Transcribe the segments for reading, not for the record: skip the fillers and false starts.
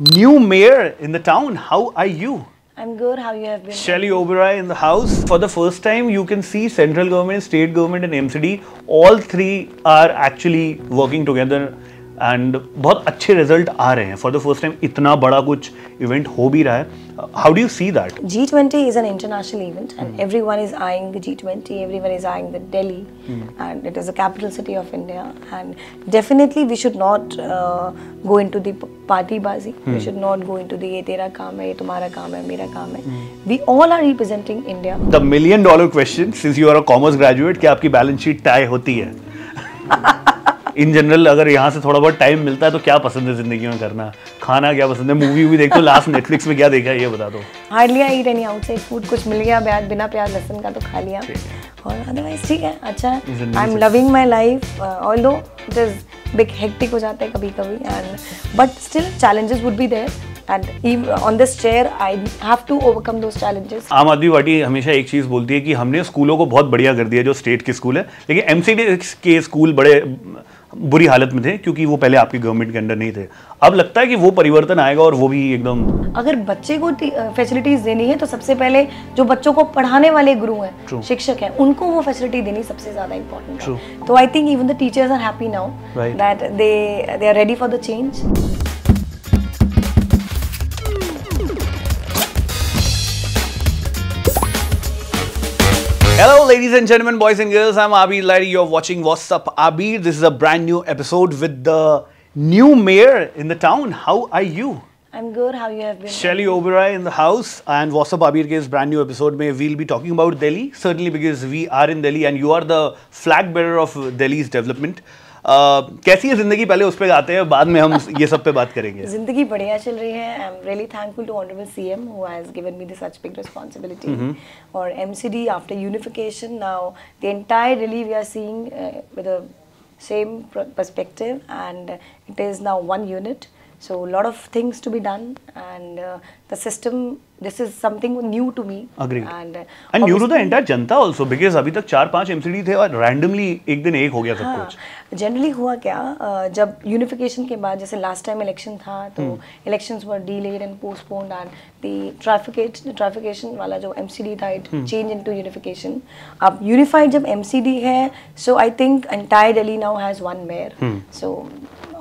New mayor in the town. How are you? I'm good. How you have been? Shelly Oberoi in the house. For the first time, you can see central government, state government and MCD. All three are actually working together and बहुत अच्छे result आ रहे हैं. For the first time, इतना बड़ा कुछ event हो भी रहा है. How do you see that? G20 is an international event, and everyone is eyeing the G20. Everyone is eyeing the Delhi, and it is the capital city of India. And definitely, we should not go into the party-bazi. We should not go into the ये तेरा काम है, ये तुम्हारा काम है, मेरा काम है. We all are representing India. The $1,000,000 question, since you are a commerce graduate, क्या आपकी बैलेंस शीट टाई होती है? इन जनरल अगर यहाँ से थोड़ा बहुत टाइम मिलता है तो क्या पसंद है जिंदगी में करना? खाना क्या पसंद है? मूवी भी देखते हो? लास्ट नेटफ्लिक्स में क्या देखा है ये बता दो. Hardly I eat any outside food. कुछ मिल गया बिना प्याज लहसुन का तो खा लिया. और अदरवाइज ठीक है, अच्छा है. I'm loving my life, although it is big hectic हो जाता है कभी-कभी, and but still challenges would be there. And even on this chair, I have to overcome those challenges. आम आदमी पार्टी हमेशा एक चीज बोलती है कि हमने स्कूलों को बहुत बढ़िया कर दिया जो स्टेट के स्कूल है, लेकिन एमसीडी के स्कूल बड़े बुरी हालत में थे क्योंकि वो पहले आपकी गवर्नमेंट के अंडर नहीं थे. अब लगता है कि वो परिवर्तन आएगा और वो भी एकदम. अगर बच्चे को फैसिलिटीज देनी है तो सबसे पहले जो बच्चों को पढ़ाने वाले गुरु हैं, शिक्षक हैं, उनको वो फैसिलिटी देनी सबसे ज्यादा इम्पोर्टेंट है. तो I think even the teachers are happy now that they are ready for the change. Hello ladies and gentlemen, boys and girls, I'm Abir Lahiri. You're watching What's Up Abir. This is a brand new episode with the new mayor in the town. How are you? I'm good. How you have been? Shelly Oberoi in the house. And What's Up Abir ke is brand new episode mein we'll be talking about Delhi. Certainly because we are in Delhi and you are the flag bearer of Delhi's development. कैसी है जिंदगी, पहले उस पे आते हैं, बाद में हम ये सब पे बात करेंगे. जिंदगी बढ़िया चल रही है. I am really thankful to honourable CM who has given me this such big responsibility. और MCD after unification now the entire Delhi we are seeing with the same perspective and it is now one unit. So a lot of things to be done, and the system. This is something new to me. Agreed. And new to the entire Janata also, because अभी तक 4-5 MCD थे और randomly एक दिन एक हो गया सब कुछ. Generally हुआ क्या, जब unification के बाद जैसे last time election था तो elections were delayed and postponed, and the traffication वाला जो MCD था it changed into unification. अब unified जब MCD है, so I think entire Delhi now has one mayor. So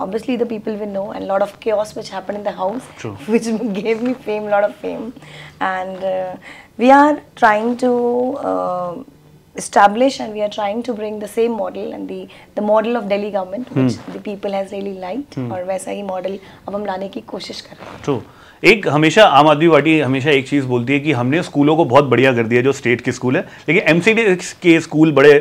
obviously the people will know, and a lot of chaos which happened in the house. True. Which gave me fame, lot of fame. And we are trying to establish, and we are trying to bring the same model and the model of Delhi government which the people has really liked. और वैसा ही model अब हम लाने की कोशिश कर रहे हैं. True. एक हमेशा आम आदमी पार्टी हमेशा एक चीज़ बोलती है कि हमने स्कूलों को बहुत बढ़िया कर दिया जो स्टेट के स्कूल है, लेकिन एमसीडी के स्कूल बड़े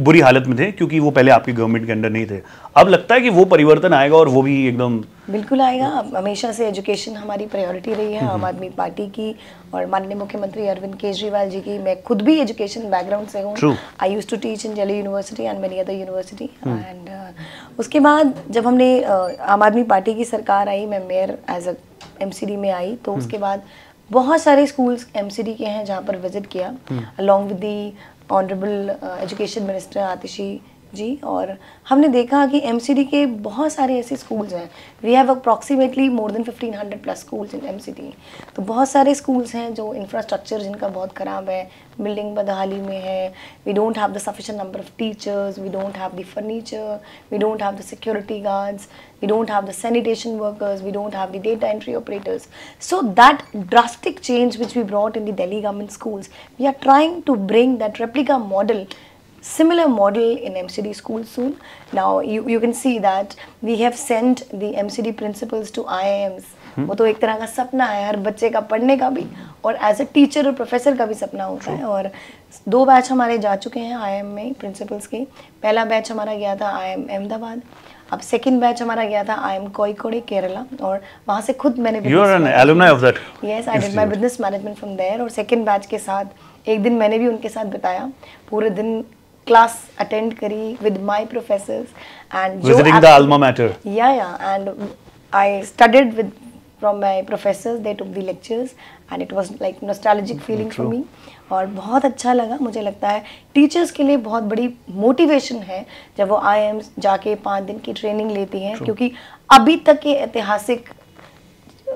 बुरी हालत में थे क्योंकि वो पहले आपकी गवर्नमेंट के अंडर नहीं थे. अब लगता है कि वो परिवर्तन आएगा और वो भी एकदम. बिल्कुल आएगा. हमेशा से एजुकेशन हमारी प्रायोरिटी रही है आम आदमी पार्टी की और माननीय मुख्यमंत्री अरविंद केजरीवाल जी की. मैं खुद भी एजुकेशन बैकग्राउंड से हूँ. I used to teach in Delhi university and many other university. And उसके बाद जब हमने आम आदमी पार्टी की सरकार आई, मैं मेयर एज अ एमसीडी में आई, तो उसके बाद बहुत सारे स्कूल्स एमसीडी के हैं जहाँ पर विजिट किया along with the honourable education minister Atishi ji. और हमने देखा कि एमसीडी के बहुत सारे ऐसे स्कूल्स हैं. We have approximately more than 1500 plus schools in MCD. तो बहुत सारे स्कूल्स हैं जो इंफ्रास्ट्रक्चर जिनका बहुत ख़राब है, बिल्डिंग बदहाली में है. We don't have the sufficient number of teachers, we don't have the furniture, we don't have the security guards, we don't have the sanitation workers, we don't have the data entry operators. So that drastic change which we brought in the Delhi government schools, we are trying to bring that replica model, similar model in MCD schools soon. Now you can see that we have sent the MCD principals to IIMs. वो तो एक तरह का सपना है हर बच्चे का, पढ़ने का भी और एज अ टीचर और प्रोफेसर का भी सपना होता है. और 2 बैच हमारे जा चुके हैं IIM में प्रिंसिपल्स के. पहला बैच हमारा गया था IIM अहमदाबाद. अब सेकंड बैच हमारा गया था IIM कोइकोडे केरला, और वहाँ से खुद मैंने You are an alumni of that. Yes, I did my business management from there. और सेकंड बैच के साथ एक दिन मैंने भी उनके साथ बिताया. पूरे दिन क्लास अटेंड करी with my professors and visiting the alma mater. Yeah, and I studied with from my professors. They took the lectures and it was like nostalgic feeling for me. और बहुत अच्छा लगा. मुझे लगता है टीचर्स के लिए बहुत बड़ी मोटिवेशन है जब वो IIMs जाके 5 दिन की ट्रेनिंग लेती हैं, क्योंकि अभी तक के ऐतिहासिक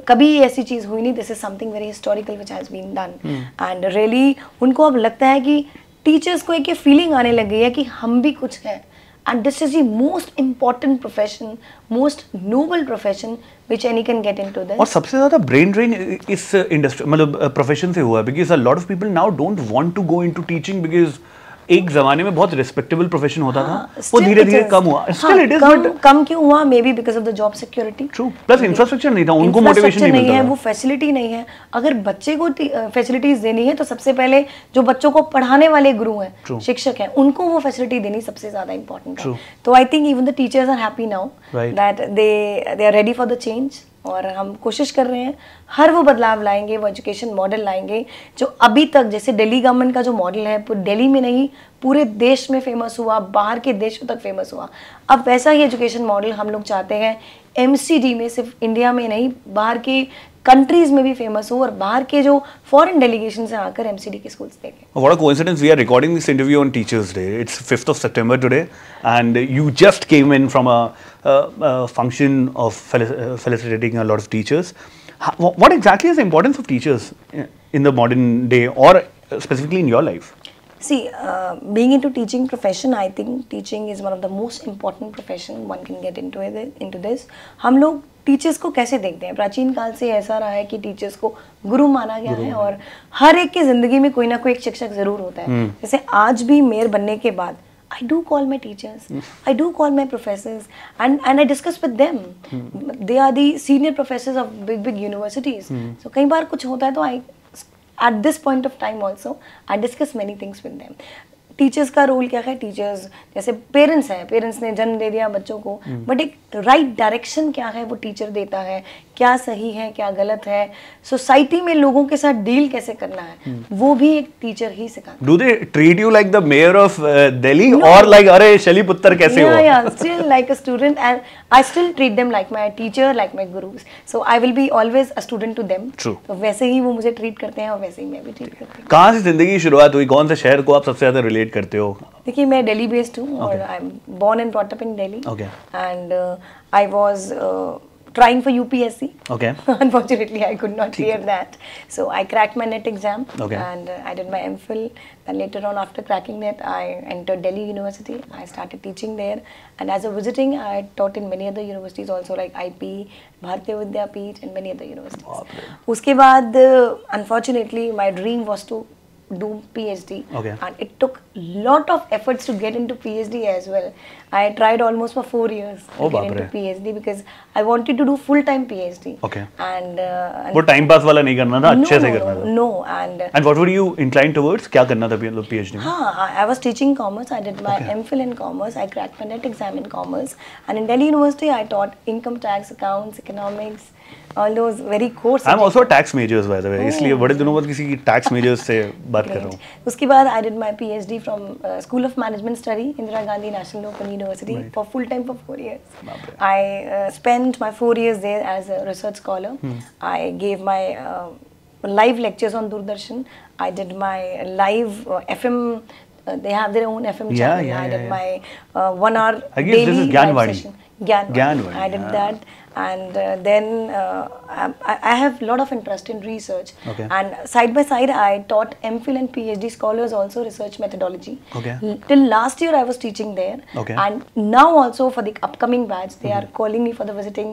कभी ऐसी चीज़ हुई नहीं. This is something very historical which has been done. And really उनको अब लगता है कि टीचर्स को एक ये फीलिंग आने लग गई है कि हम भी कुछ हैं. And this is the most important profession, most noble profession which any can get into this. और सबसे ज़्यादा brain drain इस इंडस्ट्री मतलब प्रोफेशन से हुआ है because a lot of people now don't want to go into teaching because एक जमाने में बहुत रिस्पेक्टेबल प्रोफेशन होता था, वो धीरे धीरे कम हुआ. Still it is, but कम क्यों हुआ? May be because of the job security. True. Plus infrastructure नहीं था, उनको मोटिवेशन नहीं मिलता है, वो फैसिलिटी नहीं है. अगर बच्चे को फैसिलिटीज देनी है तो सबसे पहले जो बच्चों को पढ़ाने वाले गुरु हैं, शिक्षक हैं, उनको वो फैसिलिटी देनी सबसे ज्यादा इंपॉर्टेंट है. तो I think even the teachers are happy now that they are ready for the change. और हम कोशिश कर रहे हैं हर वो बदलाव लाएंगे, वो एजुकेशन मॉडल लाएंगे जो अभी तक, जैसे दिल्ली गवर्नमेंट का जो मॉडल है पूरे दिल्ली में नहीं पूरे देश में फेमस हुआ, बाहर के देशों तक फेमस हुआ, अब वैसा ही एजुकेशन मॉडल हम लोग चाहते हैं एमसीडी में, सिर्फ इंडिया में नहीं बाहर के कंट्रीज में भी फेमस हो और बाहर के जो फॉरेन डेलीगेशन से आकर एमसीडी के स्कूल्स देखें. What a coincidence, we are recording this interview on Teachers Day. It's 5th of September today and you just came in from a function of felicitating a lot of teachers. What exactly is the importance of teachers in the modern day or specifically in your life? See, being into teaching profession, I think teaching is one of the most important profession one can get into this. हम लोग teachers को कैसे देखते हैं? प्राचीन काल से ऐसा रहा है कि टीचर्स को गुरु माना गया है और हर एक की जिंदगी में कोई ना कोई एक शिक्षक जरूर होता है. जैसे आज भी मेयर बनने के बाद I do call my teachers, I do call my professors, and I discuss with them. They are the senior professors of big universities. So कई बार कुछ होता है तो at this point of time also I discuss many things with them. Teachers का role क्या है? Teachers जैसे parents हैं, पेरेंट्स ने जन्म दे दिया बच्चों को, बट एक राइट डायरेक्शन क्या है वो टीचर देता है, क्या सही है क्या गलत है, सोसाइटी में लोगों के साथ डील कैसे करना है, वो भी एक टीचर ही सिखाता है. Do they treat you like the mayor of Delhi और लाइक अरे शली पुत्र कैसे हो? Yeah, still like a student and I still treat them like my teacher, like my gurus. So I will be always a student to them. True. तो वैसे ही वो मुझे treat करते हैं और वैसे ही मैं भी ट्रीट करती हूँ. कहाँ से जिंदगी की शुरुआत हुई? कौन से शहर को आप सबसे ज्यादा रिलेट करते हो? देखिए मैं दिल्ली बेस्ड हूँ और I am born and brought up in Delhi. Okay. And I was trying for UPSC. Okay. Unfortunately, I could not clear that. So I cracked my NET exam. Okay. And I did my MPhil. Then later on, after cracking NET, I entered Delhi University. I started teaching there. And as a visiting, I taught in many other universities also, like IP, Bharatiya Vidyapeeth, and many other universities. उसके बाद, unfortunately, my dream was to do PhD. Okay. And it took lot of efforts to get into PhD as well. I tried almost for 4 years to get into PhD because I wanted to do full-time PhD. Okay. And वो time pass वाला नहीं करना था, अच्छे से करना था. No. And what were you inclined towards? क्या करना था PhD में? हाँ, I was teaching commerce. I did my MPhil in commerce. I cracked my NET exam in commerce. And in Delhi University, I taught income tax, accounts, economics, all those very core subjects. I'm also a tax major by the way. इसलिए बड़े दिनों बाद किसी की tax majors से बात कर रहा हूँ. उसके बाद I did my PhD from School of Management Study, Indira Gandhi National Open University, for full time for 4 years. I spent my 4 years there as a research scholar. I gave my live lectures on Doordarshan. I did my live FM. They have their own FM channel. I did my 1 hour daily live session. Gyanvani. I did that. And then I have a lot of interest in research. Okay. And side by side, I taught MPhil and PhD scholars also research methodology. Okay. Till last year, I was teaching there. Okay. And now also for the upcoming batch, they are calling me for the visiting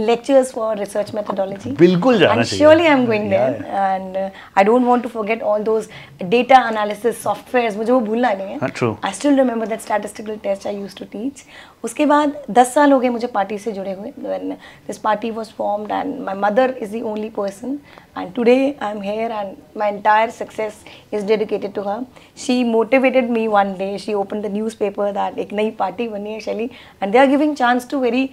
lectures for research methodology. बिल्कुल जाना चाहिए. And surely I'm going there. And I don't want to forget all those data analysis softwares. मुझे वो भूलना नहीं है. True. I still remember that statistical test I used to teach. उसके बाद 10 साल हो गए मुझे पार्टी से जुड़े हुए. When this party was formed and my mother is the only person and today I'm here and my entire success is dedicated to her. She motivated me one day. She opened the newspaper that एक नई party बनी है शैली and they are giving chance to very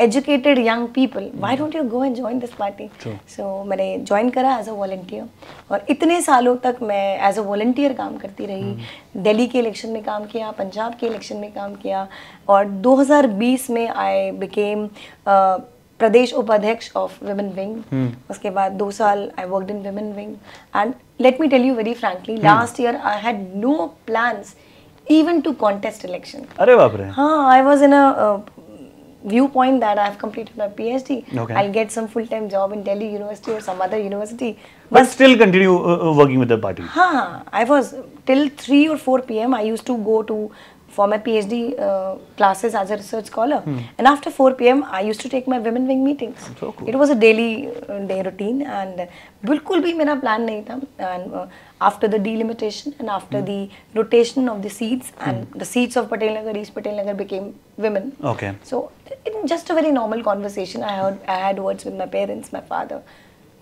educated young people. Why don't you go and join this party? True. So मैंने join करा as a volunteer और इतने सालों तक मैं as a volunteer काम करती रही. दिल्ली के इलेक्शन में काम किया, पंजाब के इलेक्शन में काम किया और 2020 में I became प्रदेश उपाध्यक्ष ऑफ विमेन विंग. उसके बाद 2 साल I worked in women wing and let me tell you very frankly, last year I had no plans even to contest election. अरे बाप रे. हाँ, I was in a viewpoint that I have completed my PhD, Okay. I'll get some full-time job in Delhi University or some other university. But still continue working with the party. हाँ, I was till 3 or 4 p.m. I used to go to for my PhD classes as a research scholar, and after 4 p.m. I used to take my women wing meetings. So cool. It was a daily day routine, and बिल्कुल भी मेरा plan नहीं था. And after the delimitation and after the rotation of the seats, and the seats of Patel Nagar, East Patel Nagar became women. Okay. So in just a very normal conversation, I had words with my parents, my father.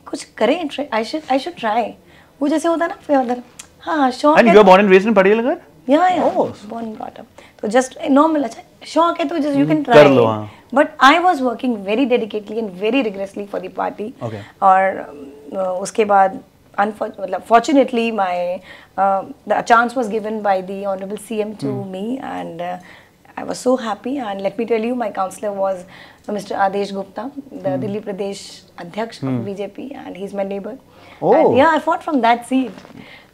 कुछ करें, I should try. वो जैसे होता है ना, फिर हाँ शौक. And you are born and raised in Patel Nagar? Yeah, Oh. born and brought up. तो just normal, अच्छा शौक है तो just you can try. कर लो, हाँ. But I was working very dedicatedly and very rigorously for the party. Okay. और उसके बाद fortunately the chance was given by the Honorable CM to me, and I was so happy. And let me tell you, my counselor was Mr. Adesh Gupta, the Delhi Pradesh Adhyaksh of BJP, and he's my neighbor. Oh. And yeah, I fought from that seat,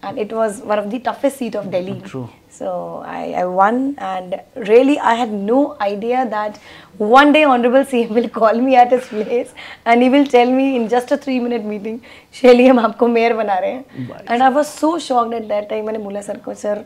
and it was one of the toughest seat of Delhi. True. So I won, and really I had no idea that one day Honorable CM will call me at his place and he will tell me in just a 3-minute meeting, Shaily हम आपको mayor बना रहे हैं. And I was so shocked at that time. मैंने बोला sir को, sir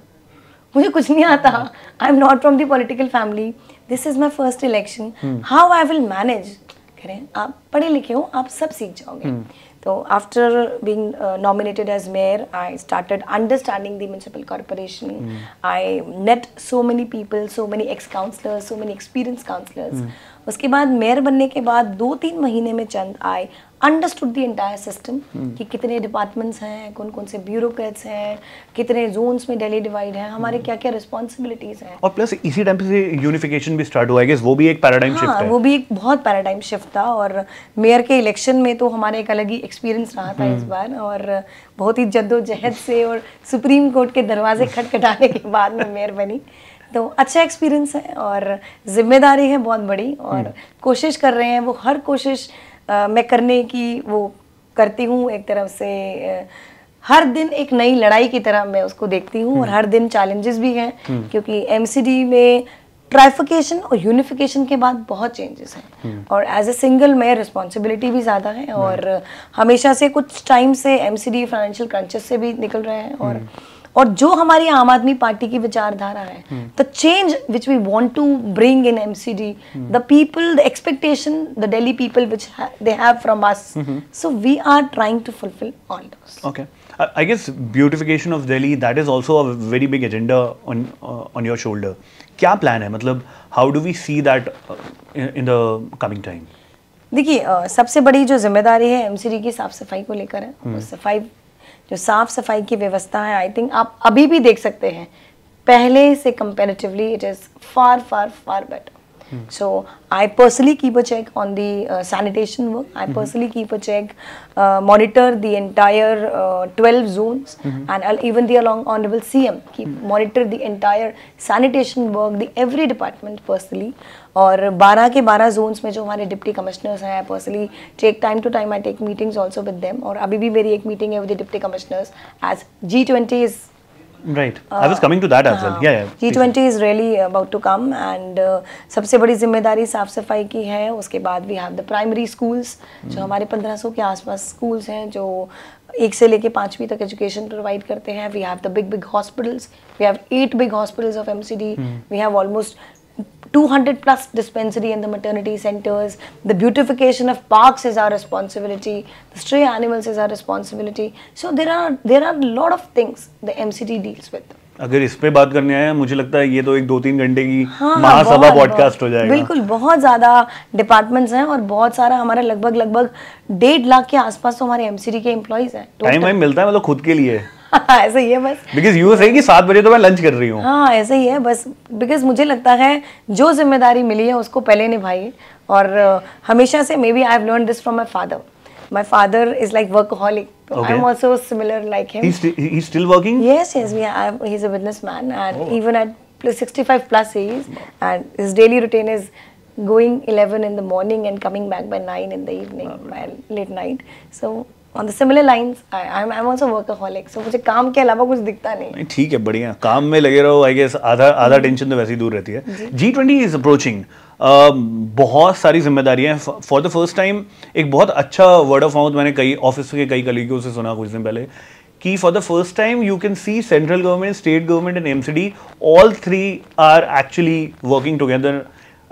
मुझे कुछ नहीं आता. I am not from the political family. This is my first election. How I will manage? कह रहे हैं आप पढ़े लिखे हो, आप सब सीख जाओगे. So after being nominated as mayor, I started understanding the municipal corporation. I met so many people, so many ex-councillors, so many experienced councillors. उसके बाद मेयर बनने के बाद 2-3 महीने में चंद I understood the entire system कि कितने डिपार्टमेंट्स हैं, कौन कौन से ब्यूरोक्रेट्स हैं, कितने जोन्स में दिल्ली डिवाइड है, हमारे क्या क्या रिस्पॉन्सिबिलिटीज हैं. और प्लस इसी टाइम से यूनिफिकेशन भी स्टार्ट हुआ है, कि वो भी एक पैराडाइम शिफ्ट है. वो भी एक बहुत पैराडाइम शिफ्ट था. और मेयर के इलेक्शन में तो हमारे एक अलग ही एक्सपीरियंस रहा था इस बार, और बहुत ही जद्दोजहद से और सुप्रीम कोर्ट के दरवाजे खटखटाने के बाद में मेयर बनी. तो अच्छा एक्सपीरियंस है और जिम्मेदारी है बहुत बड़ी, और कोशिश कर रहे हैं. वो हर कोशिश मैं करने की वो करती हूँ. एक तरफ से हर दिन एक नई लड़ाई की तरह मैं उसको देखती हूँ, और हर दिन चैलेंजेस भी हैं, क्योंकि एमसीडी में ट्राइफिकेशन और यूनिफिकेशन के बाद बहुत चेंजेस हैं, और as a single mayor responsibility भी ज़्यादा है, और हमेशा से कुछ टाइम से एमसीडी फाइनेंशियल क्रंचेस से भी निकल रहे हैं. और जो हमारी आम आदमी पार्टी की विचारधारा है, the change which we want to bring in MCD, the people, the expectation the Delhi people which they have from us, so we are trying to fulfil all those. Okay. I guess beautification of Delhi, that is also a very big agenda on your shoulder. क्या plan है, मतलब how do we see that in the coming time? देखिए सबसे बड़ी जो जिम्मेदारी है MCD की साफ सफाई को लेकर है. वो जो साफ सफाई की व्यवस्था है, आई थिंक आप अभी भी देख सकते हैं पहले से comparatively it is far far far better. So I personally keep a check on the sanitation work. I personally keep a check, monitor the entire 12 zones, and I'll even the Honorable CM monitor the entire sanitation work, the every department personally. और 12 के 12 zones में जो हमारे deputy commissioners हैं, I personally take time to time I take meetings also with them. और अभी भी मेरी एक मीटिंग है with the deputy commissioners as G20 is. Right. I was coming to that as well. Yeah. G20 is really about to come, and सबसे बड़ी जिम्मेदारी साफ सफाई की है. उसके बाद we have the primary schools, जो हमारे 1500 के आसपास schools हैं, जो 1 से लेके 5वीं तक एजुकेशन प्रोवाइड करते हैं. We have the big hospitals. We have 8 big hospitals of MCD. We have almost 200 plus dispensary and the maternity centers. The beautification of parks is our responsibility. The stray animals is our responsibility. So there are a lot of things the MCD deals with. अगर इस पे बात करने आए, मुझे लगता है ये तो एक 2-3 घंटे की महासभा पॉडकास्ट हो जाएगा. बिल्कुल, बहुत ज्यादा डिपार्टमेंट्स हैं, और बहुत सारा हमारा लगभग 1.5 लाख के आसपास तो हमारे एमसीडी के एम्प्लॉइज हैं. टाइम मिलता है मतलब खुद के लिए? ऐसा ही है बस. बिकॉज यू से कि 7 बजे तो मैं लंच कर रही हूँ. हाँ, ऐसा ही है बस. बिकॉज मुझे लगता है जो जिम्मेदारी मिली है उसको पहले निभाइए. और हमेशा से maybe I have learned this from my father. My father is like workaholic. So Okay. I'm also similar like him. He's still working? Yes. He's a businessman, and even at 65 plus he is, and his daily routine is going 11 in the morning and coming back by 9 in the evening, by late night. So on the similar lines, I'm also workaholic, so मुझे काम के अलावा कुछ दिखता नहीं। ठीक है, बढ़िया, काम में लगे रहो। आई गेस आधा टेंशन तो वैसे ही दूर रहती है। G20 इज अप्रोचिंग, बहुत सारी जिम्मेदारियां। फॉर द फर्स्ट टाइम एक बहुत अच्छा वर्ड ऑफ माउथ मैंने कई ऑफिस के कई कलीगों से सुना कुछ दिन पहले कि for the first time you can see central government, state government and MCD all three are actually working together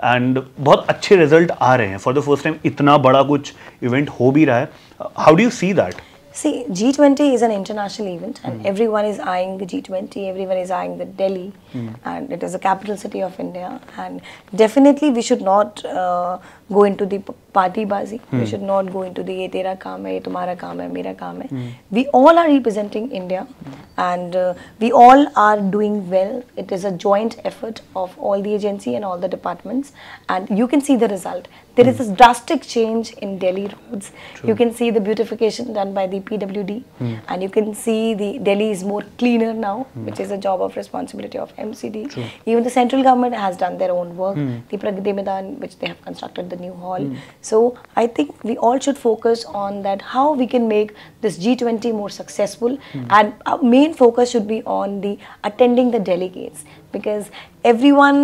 and बहुत अच्छे रिजल्ट आ रहे हैं। फॉर द फर्स्ट टाइम इतना बड़ा कुछ इवेंट हो भी रहा है। How do you see that? See, G20 is an international event, and everyone is eyeing the G20, everyone is eyeing the Delhi, and it is the capital city of India. And definitely we should not go into the party bazi. We should not go into the ye tera kaam hai, ye tumhara kaam hai, mera kaam hai. We all are representing India, and we all are doing well. It is a joint effort of all the agency and all the departments, and you can see the result. There is a drastic change in Delhi roads. True. You can see the beautification done by the PWD, and you can see the Delhi is more cleaner now, which is a job of responsibility of MCD. True. Even the central government has done their own work. The Pragati Maidan, which they have constructed the new hall. So I think we all should focus on that, how we can make this G20 more successful, and our main focus should be on the attending the delegates, because everyone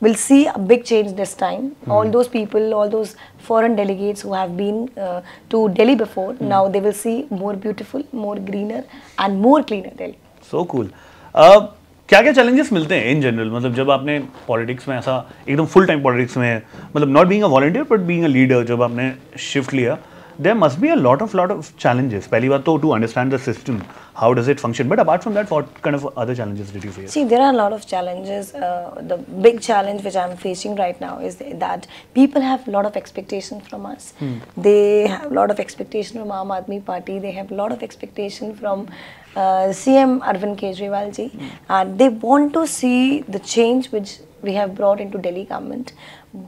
will see a big change this time. All those people, all those foreign delegates who have been to Delhi before, now they will see more beautiful, more greener and more cleaner Delhi. So cool. क्या क्या challenges मिलते हैं in general, मतलब जब आपने politics में ऐसा एकदम फुल टाइम पॉलिटिक्स में, मतलब not being a volunteer but being a leader, जब आपने शिफ्ट लिया, there must be a lot of challenges. पहली बात तो to understand the system, how does it function, but apart from that, what kind of other challenges did you face? See, there are a lot of challenges. The big challenge which I'm facing right now is that people have a lot of expectation from us. They have a lot of expectation from Aam Aadmi Party. They have a lot of expectation from CM Arvind Kejriwal ji, and they want to see the change which we have brought into Delhi government,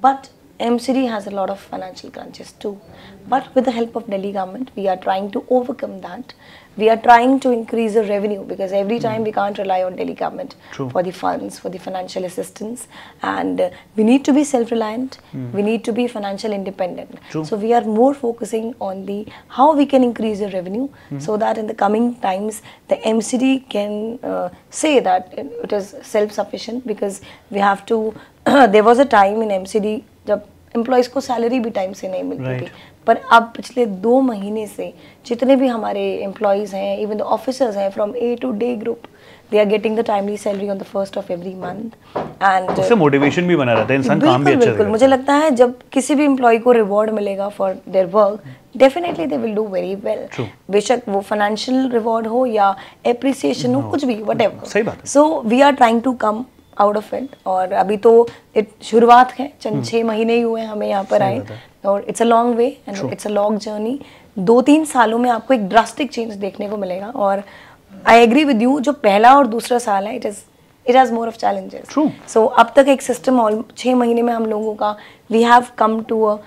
but MCD has a lot of financial crunches too. But with the help of Delhi government, we are trying to overcome that. We are trying to increase the revenue, because every time we can't rely on Delhi government for the funds, for the financial assistance, and we need to be self-reliant. We need to be financial independent. So we are more focusing on the how we can increase the revenue, so that in the coming times the MCD can say that it is self-sufficient, because we have to. There was a time in MCD जब employees को salary भी time से नहीं मिलती थी, पर अब पिछले 2 महीने से जितने भी हमारे एम्प्लॉयज़ हैं, इवन द ऑफिसर्स हैं from A to D group, they are getting the timely salary on the first of every month, and उससे मोटिवेशन भी बना रहता है, इंसान काम भी अच्छा बिल्कुल। मुझे लगता है जब किसी भी एम्प्लॉय को रिवॉर्ड मिलेगा for their work, definitely they will do very well. बेशक वो फाइनेंशियल रिवॉर्ड हो या एप्रिसिएशन हो, कुछ भी, व्हाटएवर। सही बात है। So we are trying to come out of it, और अभी तो शुरुआत है, चंद 6 महीने ही हुए हमें यहाँ पर आए, और it's a long way and it's a long journey. 2-3 सालों में आपको एक ड्रास्टिक चेंज देखने को मिलेगा, और आई एग्री विद यू, जो पहला और दूसरा साल है, it has more of challenges. So अब तक एक सिस्टम, और 6 महीने में हम लोगों का we have come to a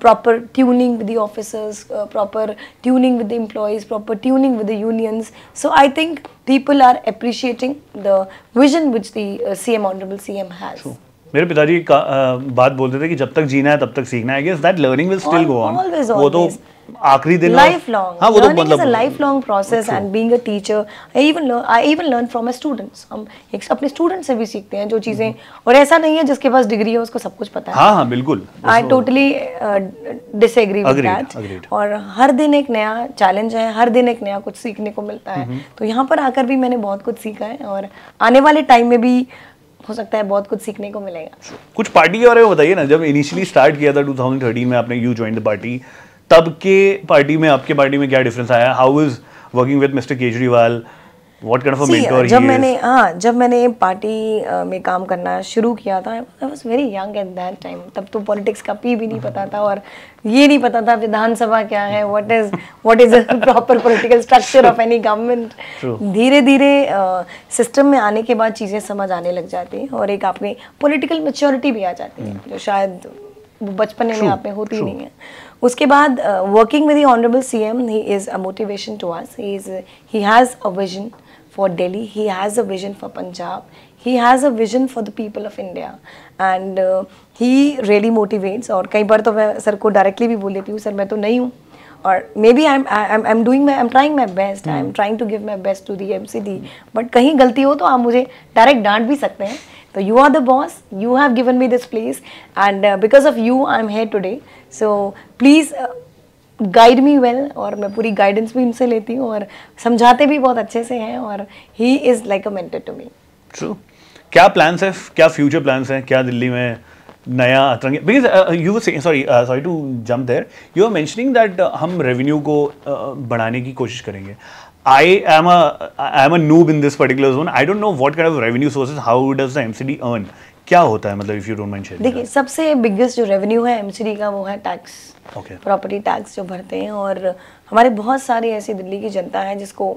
proper tuning with the officers, proper tuning with the employees, proper tuning with the unions. So I think people are appreciating the vision which the CM, Honorable CM has. मेरे पिताजी बात बोलते थे कि जब तक जीना है तब तक सीखना है। I guess that learning will still go on. वो तो आखिरी दिन लाइफ लॉन्ग, हाँ, वो तो मतलब a lifelong process, and being a teacher, I even learn from my students. हम एक अपने स्टूडेंट से भी सीखते हैं जो चीजें, और ऐसा नहीं है जिसके पास डिग्री है उसको सब कुछ पता है। हाँ हाँ बिल्कुल, I totally disagree with that. और हर दिन एक नया चैलेंज है, हर दिन एक नया कुछ सीखने को मिलता है। तो यहाँ पर आकर भी मैंने बहुत कुछ सीखा है, और आने वाले टाइम में भी हो सकता है बहुत कुछ सीखने को मिलेगा। कुछ पार्टी के बारे में बताइए ना, जब इनिशियली स्टार्ट किया था 2013 में आपने यू जॉइन द पार्टी, तब के पार्टी में आपके पार्टी में क्या डिफरेंस आया? How is working with mister Kejriwal? What kind of a mentor he is? जब मैंने पार्टी में काम करना शुरू किया था, I was very young at that time. तब तो पॉलिटिक्स का पी भी नहीं पता था, और ये नहीं पता था विधानसभा क्या है, what is the proper political structure of any government. धीरे धीरे सिस्टम में आने के बाद चीज़ें समझ आने लग जाती हैं, और एक आपने पॉलिटिकल मैच्योरिटी भी आ जाती है, जो शायद बचपन में आप में होती नहीं है। उसके बाद working with the honourable CM, he is a motivation to us. He has a vision for Delhi, he has a vision for Punjab, he has a vision for the people of India, and he really motivates. और कई बार तो मैं sir को directly भी बोल देती हूँ, sir मैं तो नहीं हूँ, और maybe I am trying my best, I am trying to give my best to the MCD, but कहीं गलती हो तो आप मुझे डायरेक्ट डांट भी सकते हैं. तो you are the boss, you have given me this place and because of you I am here today. So please guide me well, और मैं पूरी गाइडेंस भी उनसे लेती हूँ और समझाते भी बहुत अच्छे से हैं, और he is like a mentor to me. True. क्या प्लान्स है, क्या फ्यूचर प्लान्स हैं, क्या दिल्ली में नया अतरंगी? Because you sorry to jump there, you are mentioning that हम रेवेन्यू को बढ़ाने की कोशिश करेंगे. I am a noob in this particular zone. I don't know what kind of revenue sources, how does the MCD earn? क्या होता है मतलब, if you don't mind sharing? देखिए, सबसे बिगेस्ट जो रेवेन्यू है MCD का वो है टैक्स, Okay. प्रॉपर्टी टैक्स जो भरते हैं. और हमारे बहुत सारी ऐसी दिल्ली की जनता है जिसको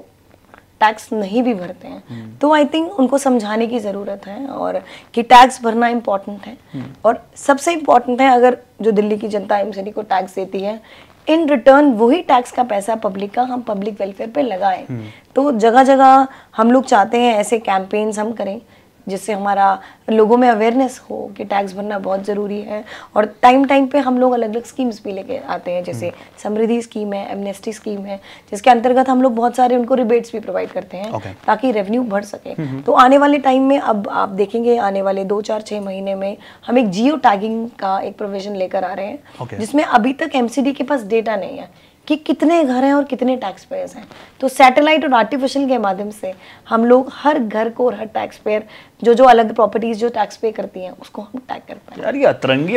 टैक्स नहीं भी भरते हैं. तो आई थिंक उनको समझाने की ज़रूरत है और कि टैक्स भरना इम्पॉर्टेंट है. और सबसे इम्पॉर्टेंट है, अगर जो दिल्ली की जनता MCD को टैक्स देती है, इन रिटर्न वही टैक्स का पैसा पब्लिक का हम पब्लिक वेलफेयर पे लगाएं. तो जगह जगह हम लोग चाहते हैं ऐसे कैंपेन्स हम करें जिससे हमारा लोगों में अवेयरनेस हो कि टैक्स भरना बहुत ज़रूरी है. और टाइम टाइम पे हम लोग अलग अलग स्कीम्स भी लेके आते हैं, जैसे समृद्धि स्कीम है, एमनेस्टी स्कीम है, जिसके अंतर्गत हम लोग बहुत सारे उनको रिबेट्स भी प्रोवाइड करते हैं. okay. ताकि रेवेन्यू बढ़ सके. तो आने वाले टाइम में अब आप देखेंगे, आने वाले 2-4-6 महीने में हम एक जियो टैगिंग का एक प्रोविजन लेकर आ रहे हैं. okay. जिसमें अभी तक MCD के पास डेटा नहीं है कि कितने घर हैं और कितने टैक्स पेयर्स हैं. तो सैटेलाइट और आर्टिफिशियल के माध्यम से हम लोग हर घर को और हर टैक्स पेयर जो अलग प्रॉपर्टीज जो टैक्स पे करती हैं उसको हम टैग कर पाएं. यार ये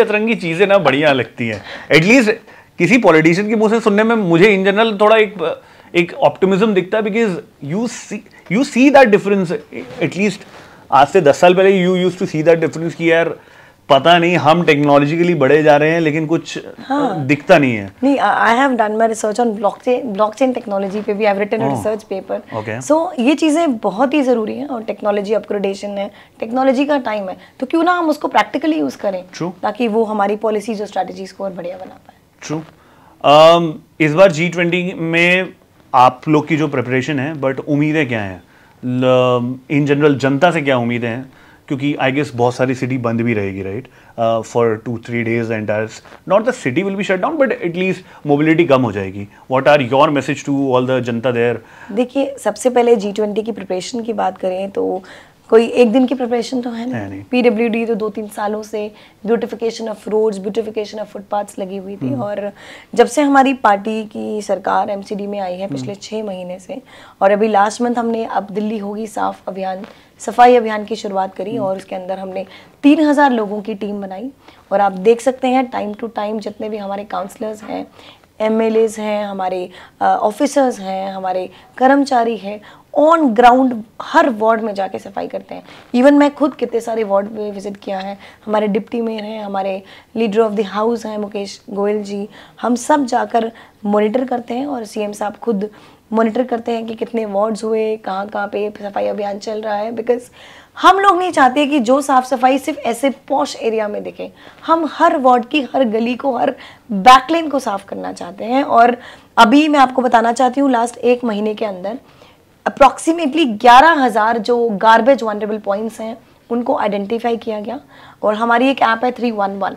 अतरंगी चीजें ना बढ़िया लगती हैं. एटलीस्ट किसी पॉलिटिशियन के मुंह से सुनने में मुझे इन जनरल थोड़ा एक ऑप्टिमिज्म दिखता है. Because you see that difference. At least आज से 10 साल पहले you used to see that difference कि यार पता नहीं हम टेक्नोलॉजिकली बढ़े जा रहे हैं लेकिन कुछ दिखता नहीं है. नहीं, I have done my research on blockchain technology पे भी. I have written a research paper. So ये चीज़ें बहुत ही ज़रूरी हैं और टेक्नोलॉजी अपग्रेडेशन है, टेक्नोलॉजी का टाइम है, तो क्यों ना हम उसको प्रैक्टिकली यूज़ करें. True. ताकि वो हमारी पॉलिसीज और स्ट्रैटेजीज को और बढ़िया बना पाए. ट्रू. इस बार G20 में आप लोग की जो प्रिपरेशन है, बट उम्मीदें क्या हैं इन जनरल, जनता से क्या उम्मीदें हैं? क्योंकि आई गेस बहुत सारी सिटी बंद भी रहेगी, right, for 2-3 days. Entire not the city will be shut down but at least mobility कम हो जाएगी. What are your message to all the janata there? देखिए, सबसे पहले G20 की प्रिपरेशन की बात करें तो कोई एक दिन की प्रिपरेशन तो है नहीं. PWD तो 2-3 सालों से beautification of roads, beautification of footpaths लगी हुई थी. और जब से हमारी पार्टी की सरकार MCD में आई है पिछले 6 महीने से, और अभी लास्ट मंथ हमने अब दिल्ली होगी साफ अभियान, सफाई अभियान की शुरुआत करी. और उसके अंदर हमने 3000 लोगों की टीम बनाई. और आप देख सकते हैं टाइम टू टाइम जितने भी हमारे काउंसलर्स हैं, MLAs हैं, हमारे ऑफिसर्स हैं, हमारे कर्मचारी हैं, ऑन ग्राउंड हर वार्ड में जाके सफाई करते हैं. इवन मैं खुद कितने सारे वार्ड में विजिट किया है. हमारे डिप्टी मेयर हैं, हमारे लीडर ऑफ द हाउस हैं मुकेश गोयल जी, हम सब जाकर मॉनिटर करते हैं. और CM साहब खुद मॉनिटर करते हैं कि कितने वार्ड्स हुए, कहाँ पे सफाई अभियान चल रहा है. बिकॉज हम लोग नहीं चाहते कि जो साफ सफाई सिर्फ ऐसे पॉश एरिया में दिखे. हम हर वार्ड की हर गली को, हर बैकलेन को साफ करना चाहते हैं. और अभी मैं आपको बताना चाहती हूँ, लास्ट 1 महीने के अंदर अप्रॉक्सीमेटली 11,000 जो गार्बेज वनरेबल पॉइंट्स हैं उनको आइडेंटिफाई किया गया. और हमारी एक ऐप है 311,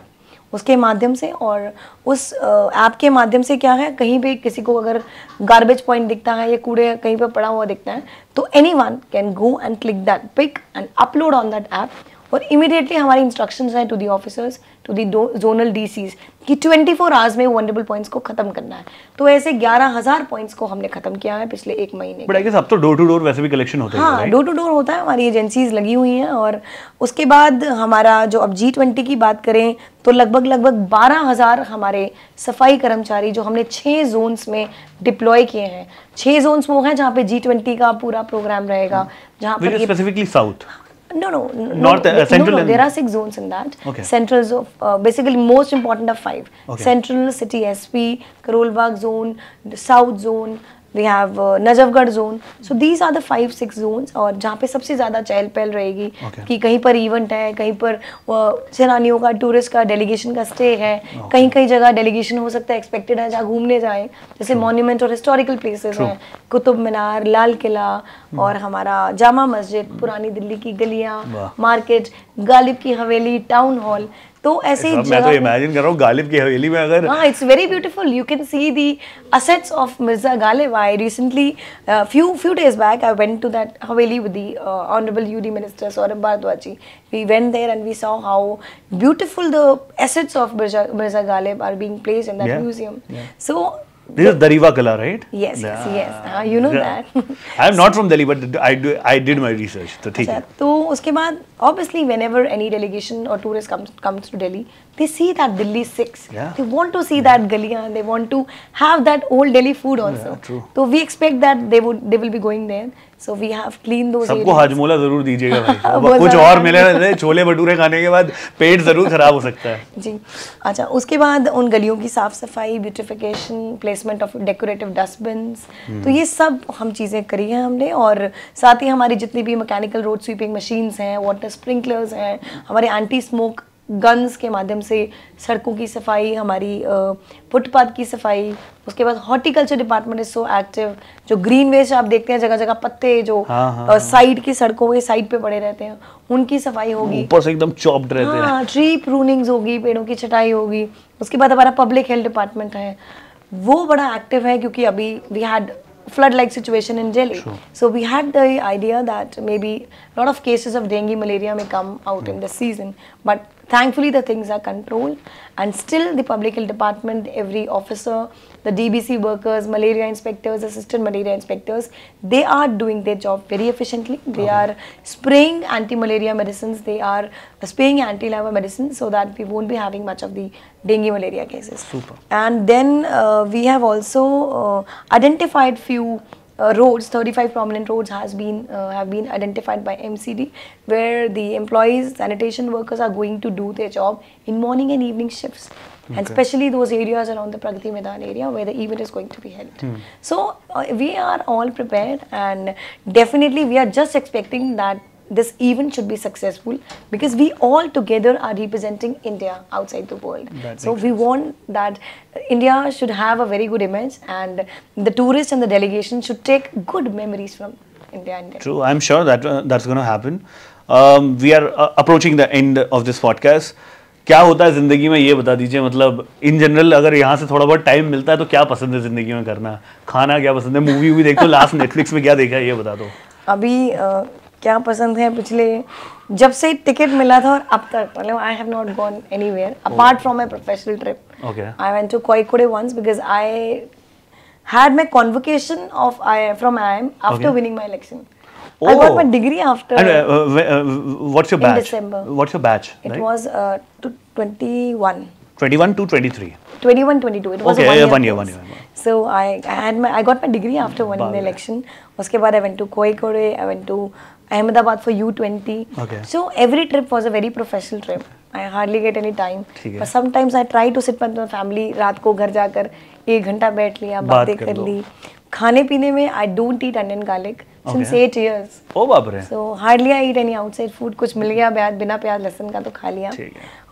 उसके माध्यम से, और उस ऐप के माध्यम से क्या है, कहीं भी किसी को अगर गार्बेज पॉइंट दिखता है या कूड़े कहीं पर पड़ा हुआ दिखता है तो anyone can go and click that pic and upload on that app. और इमीडिएटली हमारी इंस्ट्रक्शंस हैं to the officers, to the zonal DCs कि 24 आवर्स में वनरेबल पॉइंट्स को खत्म करना है. तो ऐसे 11,000 पॉइंट्स को हमने खत्म किया है पिछले 1 महीने. बट आई गेस अब तो डोर टू डोर वैसे भी कलेक्शन होता है. हाँ, डोर टू डोर होता है, हमारी एजेंसीज लगी हुई हैं. और उसके बाद हमारा जो अब G20 की बात करें तो लगभग 12,000 हमारे सफाई कर्मचारी जो हमने 6 जोन्स में डिप्लॉय किए हैं. 6 जोन्स वो हैं जहाँ पे G20 का पूरा प्रोग्राम रहेगा, जहाँ पर specifically south. No, North, central. No, there are 6 zones in that. Okay. Centrals of basically most important of 5. Okay. Central, City SP, Karol Bagh zone, the South zone. We have Najafgarh zone. So these are the 5-6 zones. और जहाँ पे सबसे ज़्यादा चहल पहल रहेगी. Okay. कि कहीं पर इवेंट है, कहीं पर सैलानियों का, टूरिस्ट का, डेलीगेशन का स्टे है. कहीं कहीं जगह डेलीगेशन हो सकता है, एक्सपेक्टेड है, जहाँ घूमने जाए, जैसे मॉन्यूमेंट और हिस्टोरिकल प्लेसेस हैं, कुतुब मीनार, लाल किला, और हमारा जामा मस्जिद, पुरानी दिल्ली की गलियाँ, मार्केट. गालिब की हवेली, टाउन हॉल, तो ऐसे ही मैं तो इमेजिन कर रहा हूँ गालिब की हवेली में अगर it's very beautiful. You can see the assets of Mirza Ghalib. I recently, few days back, I went to that haveli with the Honorable UD Minister Saurabh Bhardwaj. We went there and we saw how beautiful the assets of Mirza Ghalib are being placed in that museum. So this is Dariva Kala, right? Yes, yes. You know that. I am not from Delhi, but I did my research. तो ठीक है. तो उसके बाद obviously whenever any delegation or tourist comes to Delhi, they see that Delhi 6. They want to see that galiyan. They want to have that old Delhi food also. True. So we expect that they will be going there. So we have cleaned those areas. सबको हाजमोला जरूर दीजिएगा भाई. कुछ और मिले छोले भटूरे खाने के बाद पेट जरूर खराब हो सकता है. जी. अच्छा, उसके बाद उन गलियों की साफ सफाई, beautification, placement of decorative dustbins, तो ये सब हम चीज़ें करी हैं हमने. और साथ ही हमारी जितनी भी मैकेनिकल रोड स्वीपिंग मशीन्स हैं, वाटर स्प्रिंकलर्स हैं, हमारे एंटी स्मोक गन्स के माध्यम से सड़कों की सफाई, हमारी फुटपाथ की सफाई. उसके बाद horticulture department is so active. जो ग्रीन वेस्ट आप देखते हैं जगह जगह पत्ते जो साइड की सड़कों के साइड पे पड़े रहते हैं, उनकी सफाई होगी. ऊपर से एकदम चॉप्ड रहते हैं. ट्री प्रूनिंग्स होगी, पेड़ों की छटाई होगी. उसके बाद हमारा पब्लिक हेल्थ डिपार्टमेंट है, वो बड़ा एक्टिव है क्योंकि अभी we had flood-like situation in Delhi. Sure. So we had the idea that maybe a lot of cases of dengue, malaria may come out in this season. But thankfully the things are controlled, and still the public health department, every officer, the DBC workers, malaria inspectors, assistant malaria inspectors, they are doing their job very efficiently. They are spraying anti-malaria medicines, they are spraying anti-larva medicines so that we won't be having much of the dengue malaria cases. Super. And then we have also identified few roads. 35 prominent roads have been identified by MCD, where the employees, sanitation workers are going to do their job in morning and evening shifts. Okay. And especially those areas around the Pragati Maidan area where the event is going to be held. So we are all prepared, and definitely we are just expecting that this event should be successful because we all together are representing India outside the world. So we want that India should have a very good image, and the tourists and the delegation should take good memories from India. True, I'm sure that that's going to happen. We are approaching the end of this podcast. क्या होता है जिंदगी में ये बता दीजिए, मतलब in general अगर यहाँ से थोड़ा बहुत टाइम मिलता है तो क्या पसंद है जिंदगी में करना? खाना क्या पसंद है? मूवी भी देखते हो? लास्ट नेटफ्लिक्स में क्या देखा है ये बता दो. अभी क्या पसंद है, पिछले जब से टिकट मिला था और अब तक, मतलब I have not gone anywhere apart from my professional trip. I went to Kozhikode once because I had my convocation from IIM after winning my election. I got my degree after. And what's your batch? In December. What's your batch? It was 21. 21 to 23. 21, 22. It was okay, a 1 year. 1 year. So I got my degree after winning the election. उसके बाद I went to Kozhikode. I went to Ahmedabad for U20. Okay. So every trip was a very professional trip. I hardly get any time. But sometimes I try to sit with my family. रात को घर जाकर 1 घंटा बैठ लिया, बातें कर ली. खाने पीने में I don't eat onion garlic since 8 years. ओ बाप रे. So hardly I eat any outside food. कुछ मिल गया बिना प्याज लहसुन का तो खा लिया.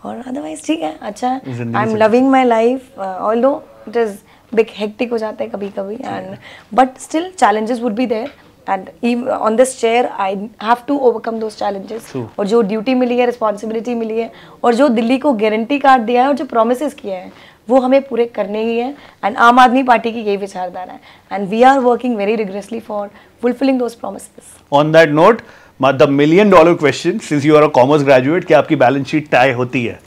और otherwise ठीक है, अच्छा. I'm loving my life. Although it is big hectic हो जाता है कभी-कभी, and but still challenges would be there. And even on this chair, I have to overcome those challenges. और जो ड्यूटी मिली है, रिस्पॉन्सिबिलिटी मिली है, और जो दिल्ली को गारंटी कार्ड दिया है और जो प्रोमिसेस किए हैं, वो हमें पूरे करने ही हैं. एंड आम आदमी पार्टी की यही विचारधारा है, and we are working very rigorously for fulfilling those promises. On that note, the $1 million question, since you are a commerce graduate, क्या आपकी बैलेंस शीट टाई होती है?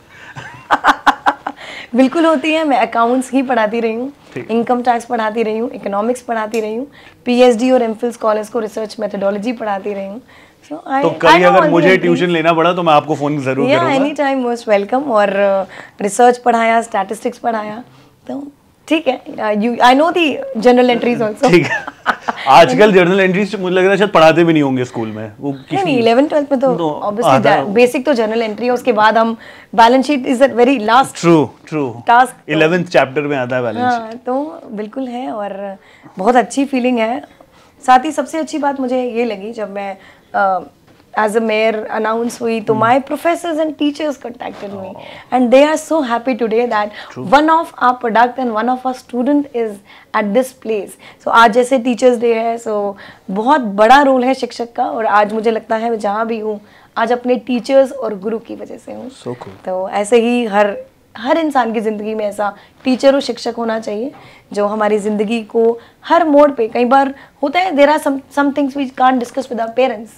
बिल्कुल होती है. मैं अकाउंट्स ही पढ़ाती रही हूँ, इनकम टैक्स पढ़ाती रही हूँ, इकोनॉमिक्स पढ़ाती रही हूँ, पीएचडी और एमफिल स्कॉलर्स को रिसर्च मेथोडोलॉजी पढ़ाती रही हूँ. तो कभी अगर मुझे ट्यूशन लेना पड़ा तो मैं आपको फोन जरूर करूंगा. Any time most welcome. और रिसर्च पढ़ाया, स्टैटिस्टिक्स पढ़ाया, तो ठीक है. I know the general entries also. ठीक है. आजकल जर्नल एंट्रीज मुझे लग रहा है शायद पढ़ाते भी नहीं होंगे स्कूल में. वो नहीं, 11th 12th में तो ऑब्वियसली बेसिक तो जर्नल एंट्री है, उसके बाद हम balance sheet is the very last true task. 11th chapter में आता है बैलेंस शीट. हां, तो बिल्कुल है और बहुत अच्छी फीलिंग है. साथ ही सबसे अच्छी बात मुझे ये लगी जब मैं as a mayor अनाउंस हुई तो my professors and teachers contacted me and they are so happy today that one of our product and one of our student is at this place. So आज जैसे teachers day है, so बहुत बड़ा role है शिक्षक का, और आज मुझे लगता है मैं जहाँ भी हूँ आज अपने टीचर्स और गुरु की वजह से हूँ। So cool. तो ऐसे ही हर इंसान की ज़िंदगी में ऐसा टीचर और शिक्षक होना चाहिए जो हमारी ज़िंदगी को हर मोड़ पे, कई बार होता है there are some things we can't discuss with our parents,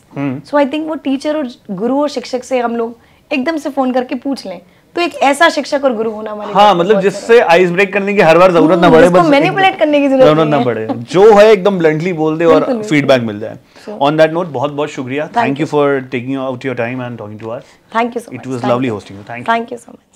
so I think वो टीचर और गुरु और शिक्षक से हम लोग एकदम से फ़ोन करके पूछ लें, तो एक ऐसा शिक्षक और गुरु होना हमारे हाँ, मतलब जिससे आइस ब्रेक करने की हर बार जरूरत ना पड़े, बस मैनिपुलेट करने की जरूरत ना पड़े, जो है एकदम ब्लंटली बोल दे और फीडबैक मिल जाए। ऑन दैट नोट, बहुत बहुत शुक्रिया, thank you for taking out your time and talking to us. Thank you so much, it was lovely hosting you, thank you so much.